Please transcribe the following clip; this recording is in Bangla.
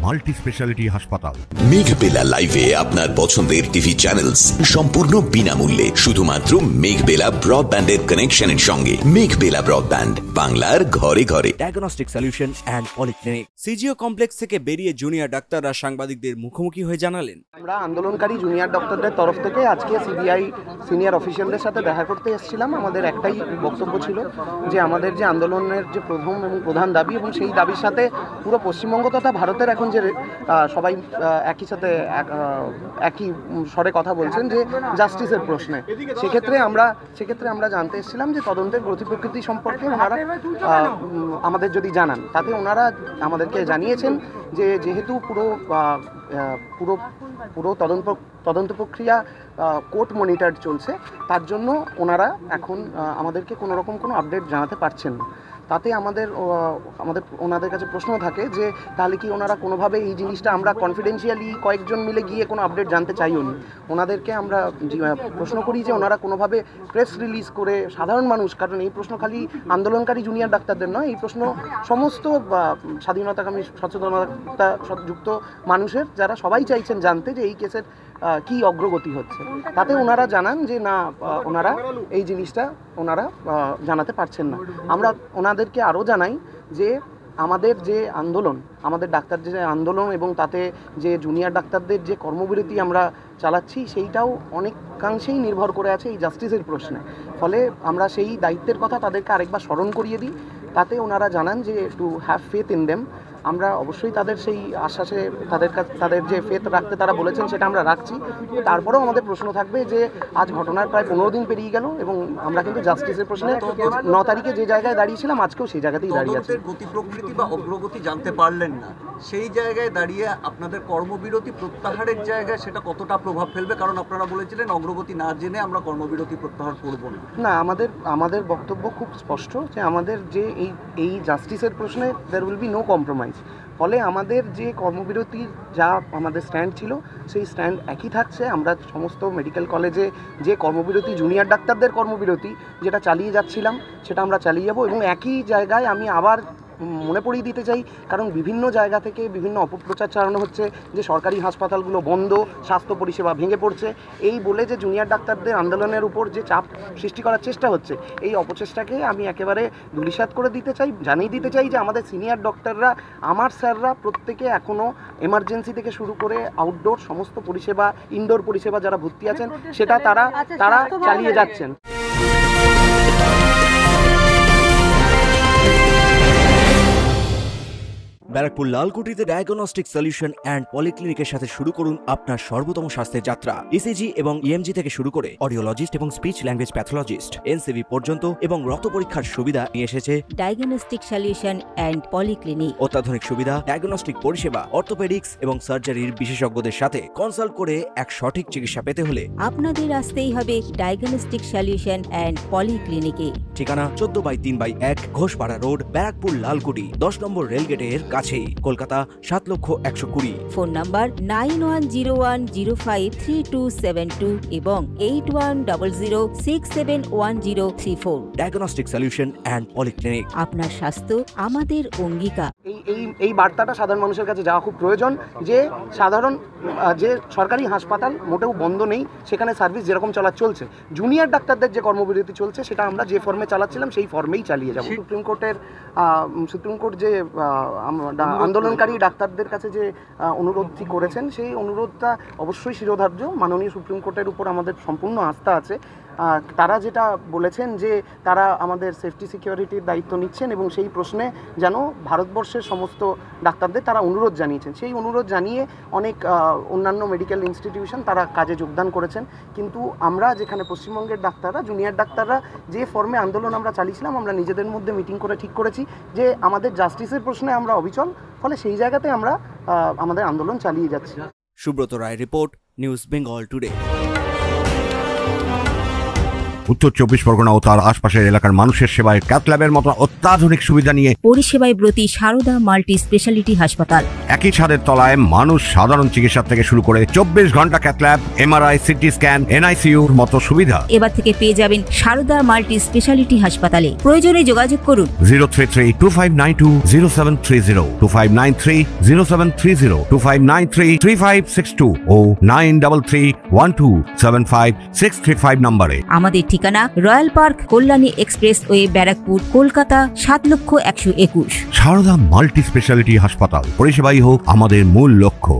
মাল্টি স্পেশালিটি হাসপাতাল। মেঘবেলা লাইভে আপনার পছন্দের টিভি চ্যানেলস সম্পূর্ণ বিনামূল্যে, শুধুমাত্র মেঘবেলা ব্রডব্যান্ডের কানেকশনের সঙ্গে। মেঘবেলা ব্রডব্যান্ড, বাংলার ঘরে ঘরে। Diagnostic solution and polyclinic. CGO complex থেকে বেরিয়ে জুনিয়র ডাক্তাররা সাংবাদিকদের মুখোমুখি হয়ে জানালেন, আমরা আন্দোলনকারী জুনিয়র ডক্টরদের তরফ থেকে আজকে সিবিআই সিনিয়র অফিসিয়ালদের সাথে দেখা করতে এসেছিলাম। আমাদের একটাই বক্তব্য ছিল যে আমাদের যে আন্দোলনের যে প্রথম এবং প্রধান দাবি, এবং সেই দাবির সাথে পুরো পশ্চিমবঙ্গ তথা ভারতের এখন যে সবাই একই সাথে একই স্বরে কথা বলছেন যে জাস্টিসের প্রশ্নে, সেক্ষেত্রে আমরা জানতে এসেছিলাম যে তদন্তের গতি প্রকৃতি সম্পর্কে ওনারা আমাদের যদি জানান, তাতে ওনারা আমাদেরকে জানিয়েছেন যে যেহেতু পুরো তদন্ত প্রক্রিয়া কোর্ট মনিটর চলছে, তার জন্য ওনারা এখন আমাদেরকে কোনো রকম কোনো আপডেট জানাতে পারছেন না। তাতে আমাদের ওনাদের কাছে প্রশ্ন থাকে যে তাহলে কি ওনারা কোনোভাবে এই জিনিসটা আমরা কনফিডেন্সিয়ালি কয়েকজন মিলে গিয়ে কোনো আপডেট জানতে চাইও নি। ওনাদেরকে আমরা প্রশ্ন করি যে ওনারা কোনোভাবে প্রেস রিলিজ করে সাধারণ মানুষ, কারণ এই প্রশ্ন খালি আন্দোলনকারী জুনিয়র ডাক্তারদের নয়, এই প্রশ্ন সমস্ত স্বাধীনতাকামী সচেতনতা যুক্ত মানুষের, যারা সবাই চাইছেন জানতে যে এই কেসের কি অগ্রগতি হচ্ছে। তাতে ওনারা জানান যে না, ওনারা এই জিনিসটা ওনারা জানাতে পারছেন না। আমরা ওনাদেরকে আরও জানাই যে আমাদের যে আন্দোলন, আমাদের ডাক্তারদের যে আন্দোলন এবং তাতে যে জুনিয়র ডাক্তারদের যে কর্মবিরতি আমরা চালাচ্ছি, সেইটাও অনেকাংশেই নির্ভর করে আছে এই জাস্টিসের প্রশ্নে। ফলে আমরা সেই দায়িত্বের কথা তাদেরকে আরেকবার স্মরণ করিয়ে দিই। তাতে ওনারা জানান যে to have faith in them. আমরা অবশ্যই তাদের সেই আশ্বাসে তাদের যে ফেথ রাখতে তারা বলেছেন সেটা আমরা রাখছি। তারপরেও আমাদের প্রশ্ন থাকবে যে আজ ঘটনার প্রায় 15 দিন পেরিয়ে গেল এবং আমরা কিন্তু জাস্টিসের প্রশ্নে 9 তারিখে যে জায়গায় দাঁড়িয়েছিলাম আজকেও সেই জায়গাতেই দাঁড়িয়ে আছি। গতি প্রকৃতি বা অগ্রগতি জানতে পারলেন না, সেই জায়গায় দাঁড়িয়ে আপনাদের কর্মবিরতি প্রত্যাহারের জায়গায় সেটা কতটা প্রভাব ফেলবে? কারণ আপনারা বলেছিলেন অগ্রগতি না জেনে আমরা কর্মবিরতি প্রত্যাহার করব না। না, আমাদের বক্তব্য খুব স্পষ্ট যে আমাদের যে এই জাস্টিসের প্রশ্নে there will be no compromise. ফলে আমাদের যে কর্মবিরতির যা আমাদের স্ট্যান্ড ছিল সেই স্ট্যান্ড একই থাকছে। আমরা সমস্ত মেডিকেল কলেজে যে কর্মবিরতি, জুনিয়র ডাক্তারদের কর্মবিরতি যেটা চালিয়ে যাচ্ছিলাম, সেটা আমরা চালিয়ে যাব। এবং একই জায়গায় আমি আবার মনে পড়িয়ে দিতে চাই, কারণ বিভিন্ন জায়গা থেকে বিভিন্ন অপপ্রচার চালানো হচ্ছে যে সরকারি হাসপাতালগুলো বন্ধ, স্বাস্থ্য পরিষেবা ভেঙে পড়ছে, এই বলে যে জুনিয়র ডাক্তারদের আন্দোলনের উপর যে চাপ সৃষ্টি করার চেষ্টা হচ্ছে, এই অপচেষ্টাকে আমি একেবারে ধূলিসাৎ করে দিতে চাই। জানিয়ে দিতে চাই যে আমাদের সিনিয়র ডক্টররা, আমার স্যাররা প্রত্যেকে এখনও এমার্জেন্সি থেকে শুরু করে আউটডোর সমস্ত পরিষেবা, ইনডোর পরিষেবা যারা ভর্তি আছেন সেটা তারা চালিয়ে যাচ্ছেন। ব্যারাকপুর লালকুটিতে ডায়াগনস্টিক সলিউশন অ্যান্ড পলিক্লিনিকের সাথে শুরু করুন আপনার সর্বোত্তম স্বাস্থ্যের যাত্রা। ইসিজি এবং ইএমজি থেকে শুরু করে অডিওলজিস্ট এবং স্পিচ ল্যাঙ্গুয়েজ প্যাথোলজিস্ট, এনসিভি পর্যন্ত এবং রক্ত পরীক্ষার সুবিধা নিয়ে এসেছে ডায়াগনস্টিক সলিউশন অ্যান্ড পলিক্লিনিক। অত্যাধুনিক সুবিধা, ডায়াগনস্টিক পরিষেবা, অর্থোপেডিক্স এবং সার্জারির বিশেষজ্ঞদের সাথে কনসাল্ট করে এক সঠিক চিকিৎসা পেতে হলে আপনাদের আসতেই হবে ডায়াগনস্টিক সলিউশন অ্যান্ড পলিক্লিনিকে। ঠিকানা 14/3/1 ঘোষপাড়া রোড, ব্যারাকপুর লালকুটি, 10 নম্বর রেলগেটের কাছেই, কলকাতা 7,20,020। ফোন নাম্বার 9101053272 এবং 8100671034। Diagnostic solution and polyclinic. আপনার স্বাস্থ্য আমাদের অঙ্গীকার। এই বার্তাটা সাধারণ মানুষের কাছে যাওয়া খুব প্রয়োজন যে যে সরকারি হাসপাতাল মোটেও বন্ধ নেই, সেখানে সার্ভিস যেরকম চলছে, জুনিয়র ডাক্তারদের যে কর্মবিরতি চলছে সেটা আমরা যে ফর্মে চালাচ্ছিলাম সেই ফর্মেই চালিয়ে যাব। সুপ্রিম কোর্ট যে আন্দোলনকারী ডাক্তারদের কাছে যে অনুরোধটি করেছেন, সেই অনুরোধটা অবশ্যই শিরোধার্য। মাননীয় সুপ্রিম কোর্টের উপর আমাদের সম্পূর্ণ আস্থা আছে। তারা যেটা বলেছেন যে তারা আমাদের সেফটি সিকিউরিটির দায়িত্ব নিচ্ছেন এবং সেই প্রশ্নে যেন ভারতবর্ষের সমস্ত ডাক্তারদের তারা অনুরোধ জানিয়েছেন। সেই অনুরোধ জানিয়ে অনেক অন্যান্য মেডিকেল ইনস্টিটিউশন তারা কাজে যোগদান করেছেন। কিন্তু আমরা যেখানে পশ্চিমবঙ্গের ডাক্তাররা, জুনিয়র ডাক্তাররা যে ফর্মে আন্দোলন আমরা চালিয়েছিলাম, আমরা নিজেদের মধ্যে মিটিং করে ঠিক করেছি যে আমাদের জাস্টিসের প্রশ্নে আমরা অবিচল। ফলে সেই জায়গাতে আমরা আমাদের আন্দোলন চালিয়ে যাচ্ছি। Subrata Roy report, news Bengal today. উত্তর 24 পরগনা ও তার আশপাশের এলাকার মানুষের সেবায় ক্যাথ ল্যাবের মতো অত্যাধুনিক সুবিধা নিয়ে পরিষেবায় ব্রতী সারদা মাল্টি স্পেশালিটি হাসপাতাল। একই ছাদের তলায় মানুষ সাধারণ চিকিৎসা থেকে শুরু করে 24 ঘন্টা cath lab, MRI, CT scan, এনআইসিইউর মতো সুবিধা। এবার থেকে পেয়ে যাবেন সারদা মাল্টি স্পেশালিটি হাসপাতালে। প্রয়োজনে যোগাযোগ করুন 033-2592-0730, 2593-0730, 2593-3562 ও 9331275635 নম্বরে। আমাদের ঠিকানা রয়্যাল পার্ক, কল্যাণী এক্সপ্রেসওয়ে, ব্যারাকপুর, কলকাতা 7,121,000। সারদা মাল্টি স্পেশালিটি হাসপাতাল, পরিষেবাই হোক আমাদের মূল লক্ষ্য।